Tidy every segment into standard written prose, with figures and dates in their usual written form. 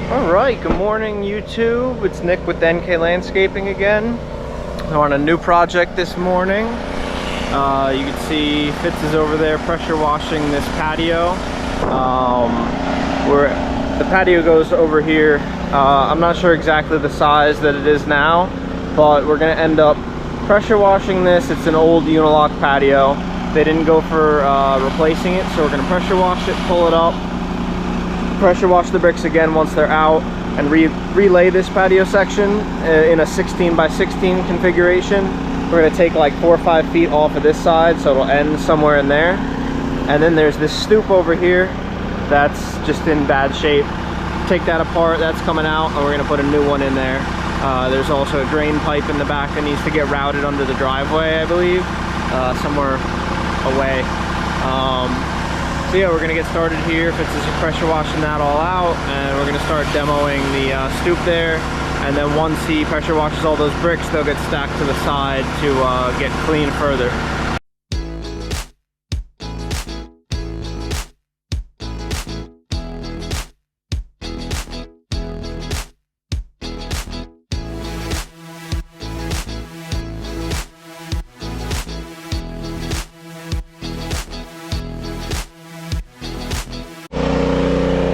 Alright, good morning YouTube. It's Nick with NK Landscaping again. We're on a new project this morning. You can see Fitz is over there pressure washing this patio. The patio goes over here. I'm not sure exactly the size that it is now, but we're going to end up pressure washing this. It's an old Unilock patio. They didn't go for replacing it, so we're going to pressure wash it, pull it up, pressure wash the bricks again once they're out, and relay this patio section in a 16 by 16 configuration. We're going to take like 4 or 5 feet off of this side, so it'll end somewhere in there. And then there's this stoop over here that's just in bad shape. Take that apart, that's coming out, and we're going to put a new one in there. There's also a drain pipe in the back that needs to get routed under the driveway, I believe, somewhere away. So yeah, we're going to get started here. Fitz is pressure washing that all out, and we're going to start demoing the stoop there. And then once he pressure washes all those bricks, they'll get stacked to the side to get clean further.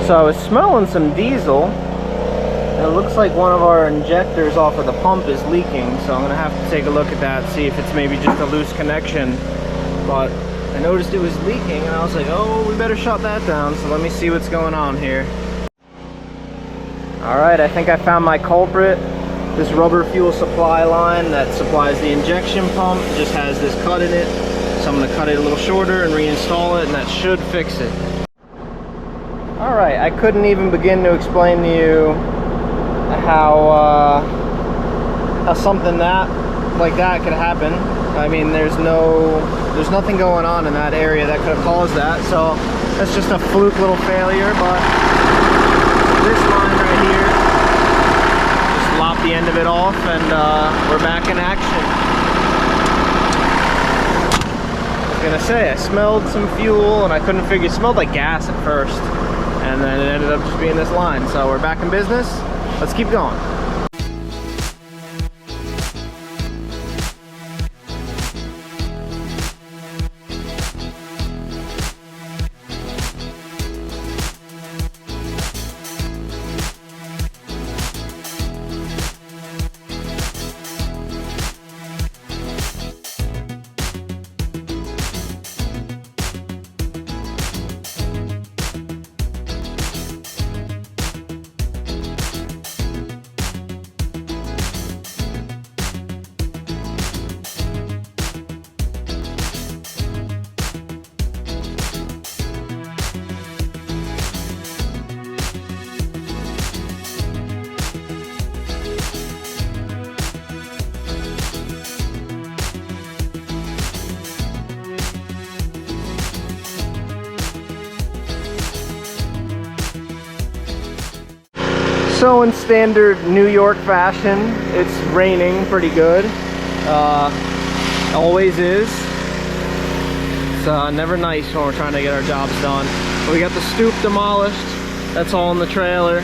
So I was smelling some diesel. It looks like one of our injectors off of the pump is leaking, so I'm gonna have to take a look at that, see if it's maybe just a loose connection. But I noticed it was leaking, and I was like, oh, we better shut that down. So let me see what's going on here. All right, I think I found my culprit. This rubber fuel supply line that supplies the injection pump just has this cut in it. So I'm gonna cut it a little shorter and reinstall it, and that should fix it. All right, I couldn't even begin to explain to you how something like that could happen. I mean, there's nothing going on in that area that could have caused that, so that's just a fluke little failure. But this line right here, just lop the end of it off, and we're back in action. I was gonna say, I smelled some fuel and I couldn't figure, it smelled like gas at first, and then it ended up just being this line. So we're back in business. Let's keep going. So in standard New York fashion, it's raining pretty good. Always is. It's never nice when we're trying to get our jobs done. But we got the stoop demolished. That's all in the trailer.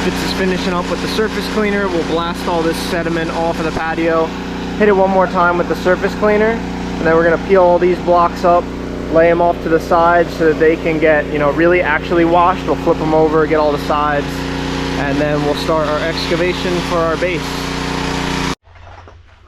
Fitz is finishing up with the surface cleaner. We'll blast all this sediment off of the patio. Hit it one more time with the surface cleaner. And then we're gonna peel all these blocks up, lay them off to the side so that they can get, really actually washed. We'll flip them over, get all the sides, and then we'll start our excavation for our base.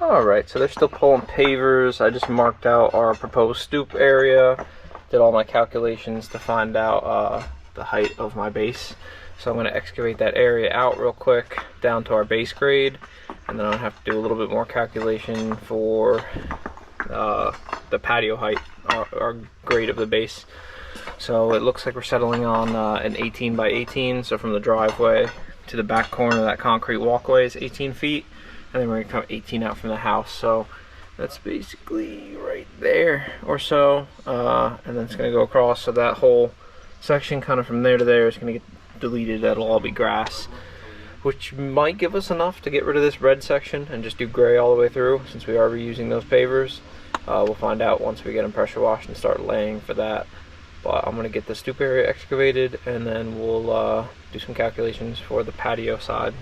Alright, so they're still pulling pavers. I just marked out our proposed stoop area, did all my calculations to find out the height of my base. So I'm going to excavate that area out real quick down to our base grade, and then I'll have to do a little bit more calculation for the patio height, our grade of the base. So it looks like we're settling on an 18 by 18, so from the driveway to the back corner of that concrete walkway is 18 feet, and then we're going to come 18 out from the house. So that's basically right there or so, and then it's going to go across, so that whole section kind of from there to there is going to get deleted. That'll all be grass, which might give us enough to get rid of this red section and just do gray all the way through, since we are reusing those pavers. We'll find out once we get them pressure washed and start laying for that. But I'm gonna get the stoop area excavated, and then we'll do some calculations for the patio side.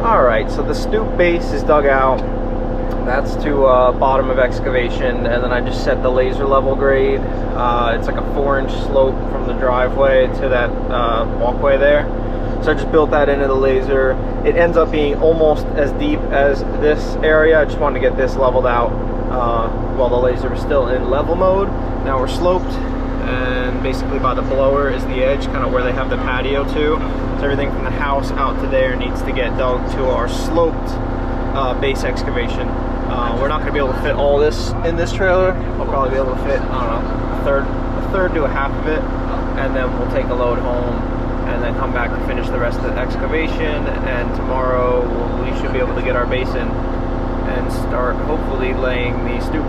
Alright, so the stoop base is dug out. That's to bottom of excavation, and then I just set the laser level grade. It's like a 4-inch slope from the driveway to that walkway there. So I just built that into the laser. It ends up being almost as deep as this area. I just wanted to get this leveled out while the laser was still in level mode. Now we're sloped, and basically by the blower is the edge, kind of where they have the patio to. So everything from the house out to there needs to get dug to our sloped base excavation. We're not going to be able to fit all this in this trailer. I'll probably be able to fit, I don't know, a third to a half of it, and then we'll take a load home and then come back to finish the rest of the excavation. And tomorrow we should be able to get our base in and start hopefully laying the stoop.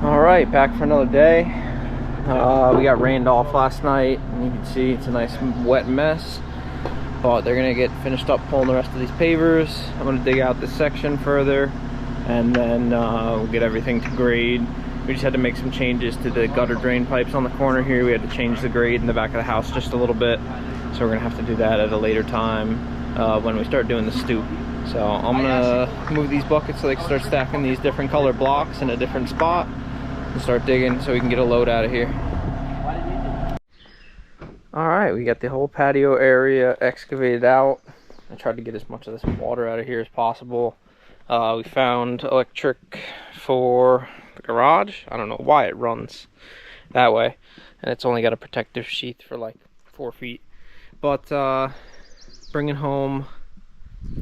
Alright, back for another day. We got rained off last night, and you can see it's a nice wet mess. But they're gonna get finished up pulling the rest of these pavers. I'm gonna dig out this section further, and then we'll get everything to grade. We just had to make some changes to the gutter drain pipes on the corner here. We had to change the grade in the back of the house just a little bit, so we're gonna have to do that at a later time when we start doing the stoop. So I'm gonna move these buckets so they can start stacking these different color blocks in a different spot and start digging so we can get a load out of here. Alright, we got the whole patio area excavated out. I tried to get as much of this water out of here as possible. We found electric for the garage. I don't know why it runs that way, and it's only got a protective sheath for like 4 feet. But bringing home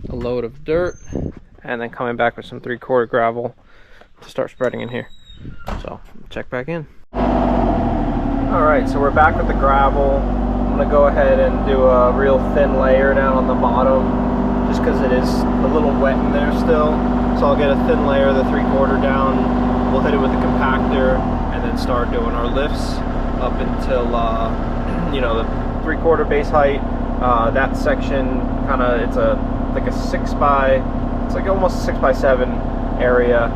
a load of dirt and then coming back with some 3/4 gravel to start spreading in here. So check back in. Alright, so we're back with the gravel. I'm gonna go ahead and do a real thin layer down on the bottom just because it is a little wet in there still. So I'll get a thin layer of the 3/4 down we'll hit it with the compactor and then start doing our lifts up until you know, the 3/4 base height. That section kind of, it's like a 6 by, it's like almost a 6 by 7 area.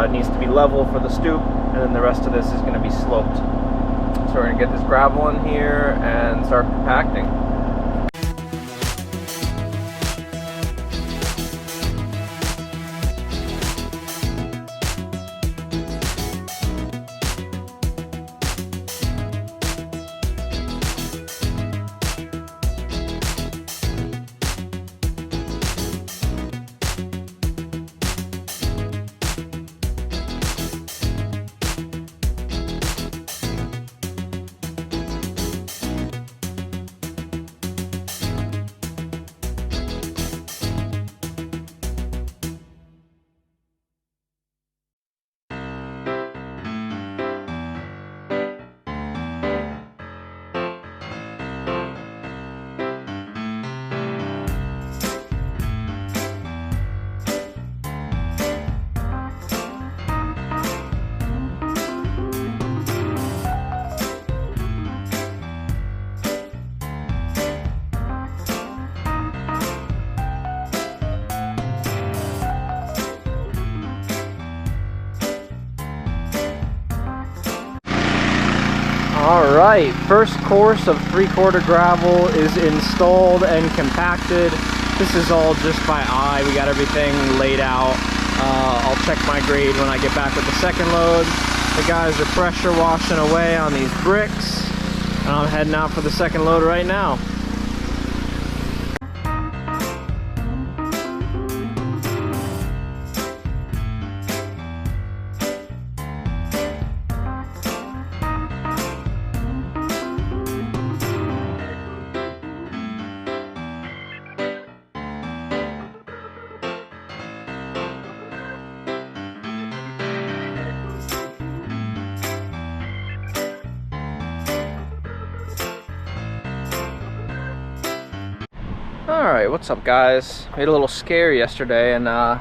It needs to be level for the stoop, and then the rest of this is going to be sloped. So we're going to get this gravel in here and start compacting. All right, first course of 3/4 gravel is installed and compacted. This is all just by eye. We got everything laid out. I'll check my grade when I get back with the second load. The guys are pressure washing away on these bricks, and I'm heading out for the second load right now. Alright, what's up guys? Made a little scare yesterday, and I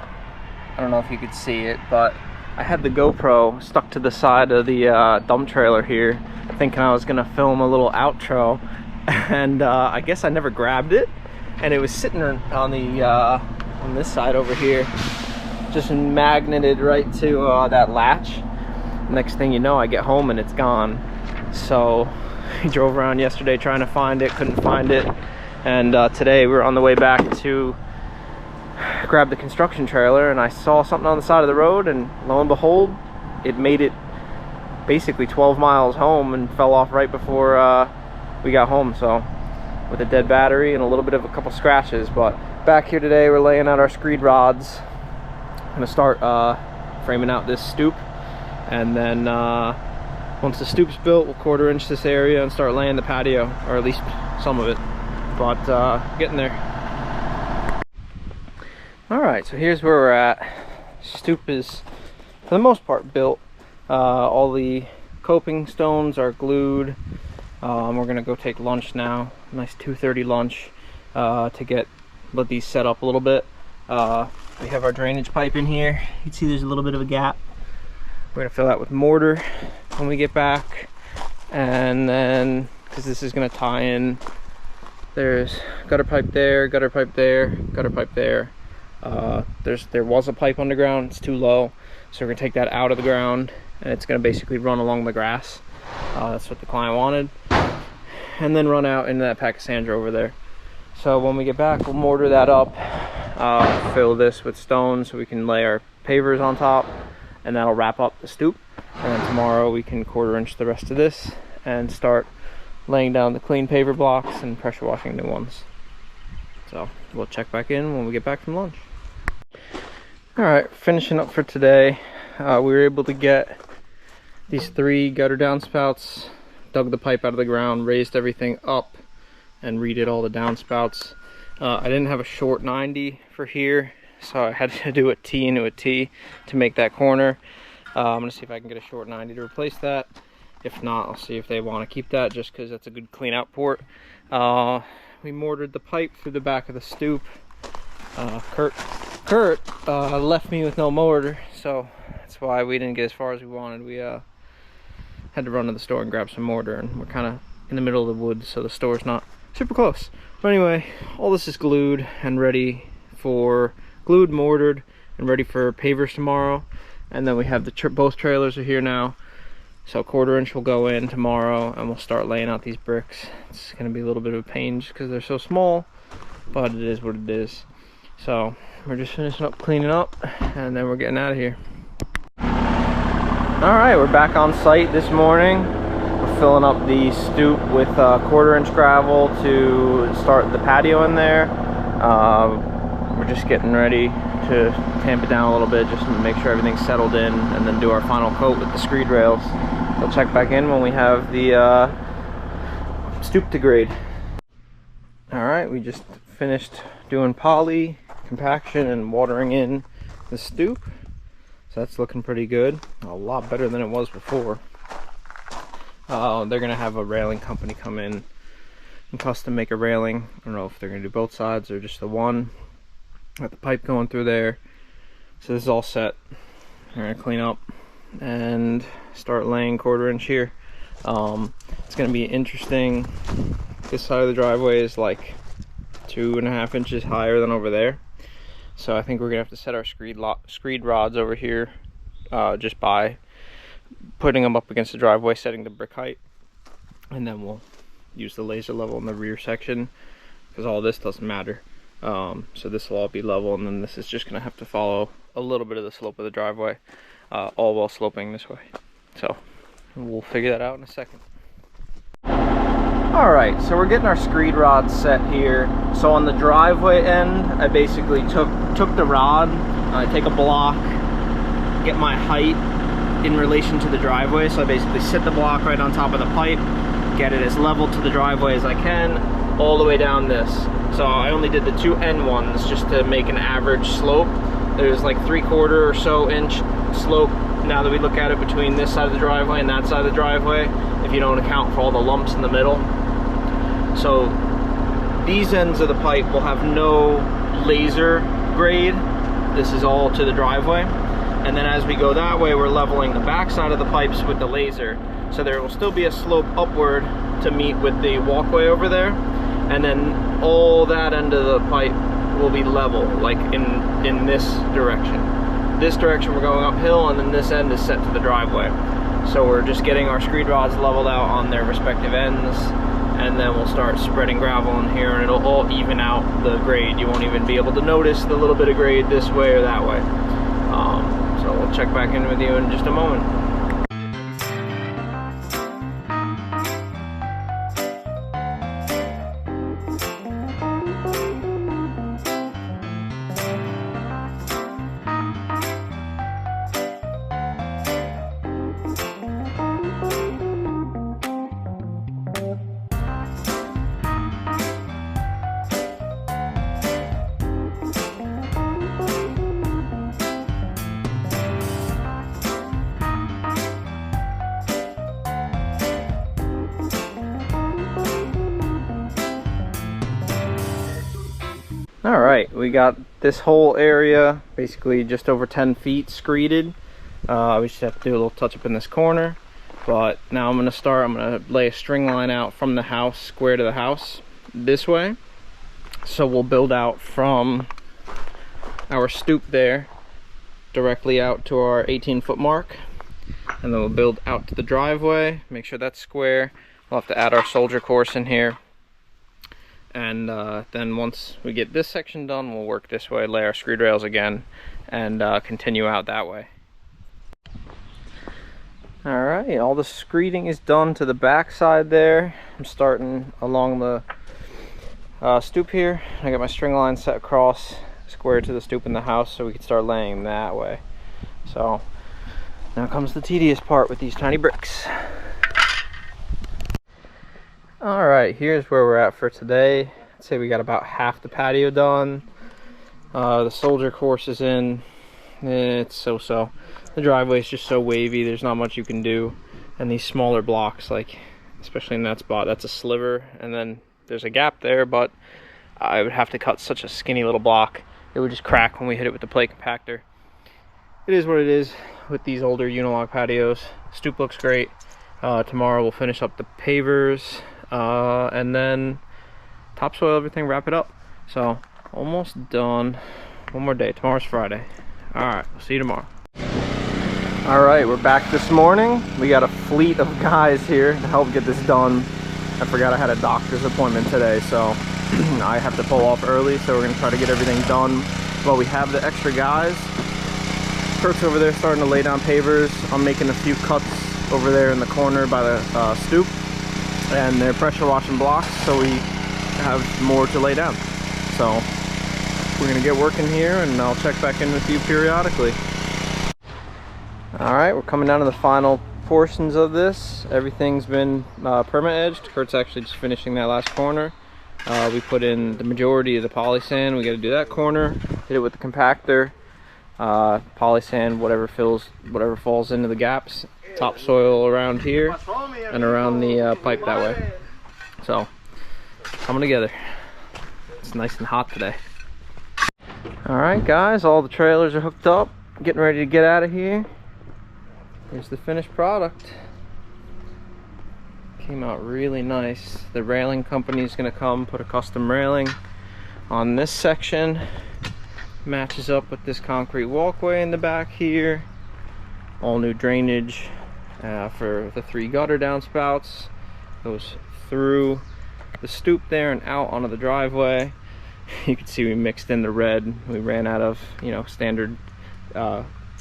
don't know if you could see it, but I had the GoPro stuck to the side of the dump trailer here, thinking I was gonna film a little outro, and I guess I never grabbed it, and it was sitting on the on this side over here, just magneted right to that latch. Next thing you know, I get home and it's gone. So I drove around yesterday trying to find it, couldn't find it. And today we were on the way back to grab the construction trailer, and I saw something on the side of the road, and lo and behold, it made it basically 12 miles home and fell off right before we got home. So with a dead battery and a little bit of a couple scratches. But back here today, we're laying out our screed rods. I'm gonna start framing out this stoop, and then once the stoop's built, we'll 1/4 inch this area and start laying the patio, or at least some of it. But getting there. Alright, so here's where we're at. Stoop is for the most part built. All the coping stones are glued. We're gonna go take lunch now. Nice 2:30 lunch to let these set up a little bit. We have our drainage pipe in here. You can see there's a little bit of a gap. We're gonna fill that with mortar when we get back, and then because this is gonna tie in, there's gutter pipe there, gutter pipe there, gutter pipe there. There was a pipe underground, it's too low, so we're gonna take that out of the ground, and it's gonna basically run along the grass. That's what the client wanted, and then run out into that pack of Sandra over there. So when we get back, we'll mortar that up, fill this with stone so we can lay our pavers on top, and that'll wrap up the stoop. And then tomorrow we can 1/4 inch the rest of this and start laying down the clean paver blocks and pressure washing new ones. So we'll check back in when we get back from lunch. All right, finishing up for today. We were able to get these 3 gutter downspouts, dug the pipe out of the ground, raised everything up, and redid all the downspouts. I didn't have a short 90 for here, so I had to do a T into a T to make that corner. I'm gonna see if I can get a short 90 to replace that. If not, I'll see if they want to keep that, just because that's a good clean out port. We mortared the pipe through the back of the stoop. Kurt left me with no mortar, so that's why we didn't get as far as we wanted. We had to run to the store and grab some mortar, and we're kind of in the middle of the woods, so the store's not super close. But anyway, all this is glued and ready for mortared and ready for pavers tomorrow. And then we have the both trailers are here now, so 1/4 inch will go in tomorrow, and we'll start laying out these bricks. It's going to be a little bit of a pain just because they're so small, but it is what it is. So we're just finishing up cleaning up, and then we're getting out of here. All right, we're back on site this morning. We're filling up the stoop with 1/4 inch gravel to start the patio in there. We're just getting ready to tamp it down a little bit just to make sure everything's settled in, and then do our final coat with the screed rails. We'll check back in when we have the stoop to grade. All right, we just finished doing poly, compaction, and watering in the stoop. So that's looking pretty good. A lot better than it was before. They're gonna have a railing company come in and custom make a railing. I don't know if they're gonna do both sides or just the one. Got the pipe going through there. So this is all set. We're gonna clean up and start laying 1/4 inch here. It's gonna be interesting. This side of the driveway is like 2.5 inches higher than over there. So I think we're gonna have to set our screed rods over here just by putting them up against the driveway, setting the brick height, and then we'll use the laser level in the rear section because all this doesn't matter. So this will all be level, and then this is just gonna have to follow a little bit of the slope of the driveway, all while sloping this way. So we'll figure that out in a second. Alright, so we're getting our screed rods set here. So on the driveway end, I basically took the rod, I take a block, get my height in relation to the driveway. So I basically sit the block right on top of the pipe, get it as level to the driveway as I can, all the way down this. So I only did the 2 end ones just to make an average slope. There's like 3/4 or so inch slope now that we look at it between this side of the driveway and that side of the driveway, if you don't account for all the lumps in the middle. So these ends of the pipe will have no laser grade. This is all to the driveway. And then as we go that way, we're leveling the back side of the pipes with the laser. So there will still be a slope upward to meet with the walkway over there. And then all that end of the pipe will be level, like in this direction. This direction we're going uphill, and then this end is set to the driveway. So we're just getting our screed rods leveled out on their respective ends, and then we'll start spreading gravel in here, and it'll all even out the grade. You won't even be able to notice the little bit of grade this way or that way. So we'll check back in with you in just a moment. All right, we got this whole area basically just over 10 feet screeded. We just have to do a little touch up in this corner, but now I'm gonna lay a string line out from the house, square to the house this way. So we'll build out from our stoop there directly out to our 18-foot mark, and then we'll build out to the driveway, make sure that's square. We'll have to add our soldier course in here. And then once we get this section done, we'll work this way, lay our screed rails again, and continue out that way. Alright, all the screeding is done to the back side there. I'm starting along the stoop here. I got my string line set across, square to the stoop in the house, so we can start laying that way. So now comes the tedious part with these tiny bricks. Alright, here's where we're at for today. I'd say we got about half the patio done. The soldier course is in. It's so-so. The driveway is just so wavy, there's not much you can do. And these smaller blocks, like, especially in that spot, that's a sliver, and then there's a gap there, but I would have to cut such a skinny little block. It would just crack when we hit it with the plate compactor. it is what it is with these older Unilock patios. Stoop looks great. Tomorrow we'll finish up the pavers, and then topsoil everything, wrap it up. So almost done. One more day. Tomorrow's Friday. All right, we'll see you tomorrow. All right, we're back this morning. We got a fleet of guys here to help get this done. I forgot I had a doctor's appointment today, so I have to pull off early. So we're gonna try to get everything done while we have the extra guys. Kurt's over there starting to lay down pavers. I'm making a few cuts over there in the corner by the stoop, and they're pressure washing blocks, so we have more to lay down. So we're gonna get working here, and I'll check back in with you periodically. All right, we're coming down to the final portions of this. Everything's been perma edged. Kurt's actually just finishing that last corner. We put in the majority of the poly sand. We got to do that corner, hit it with the compactor, poly sand whatever falls into the gaps, topsoil around here and around the pipe that way. So coming together. It's nice and hot today. All right guys, all the trailers are hooked up, getting ready to get out of here. Here's the finished product. Came out really nice. The railing company is going to come put a custom railing on this section. Matches up with this concrete walkway in the back here. All new drainage for the 3 gutter downspouts. Goes through the stoop there and out onto the driveway. You can see we mixed in the red. We ran out of, standard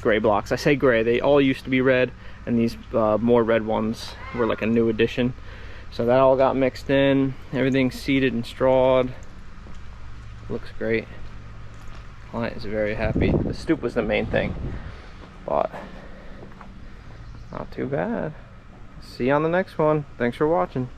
gray blocks. I say gray, they all used to be red, and these more red ones were like a new addition. So that all got mixed in. Everything's seated and strawed. Looks great. Client is very happy. The stoop was the main thing, but not too bad. See you on the next one. Thanks for watching.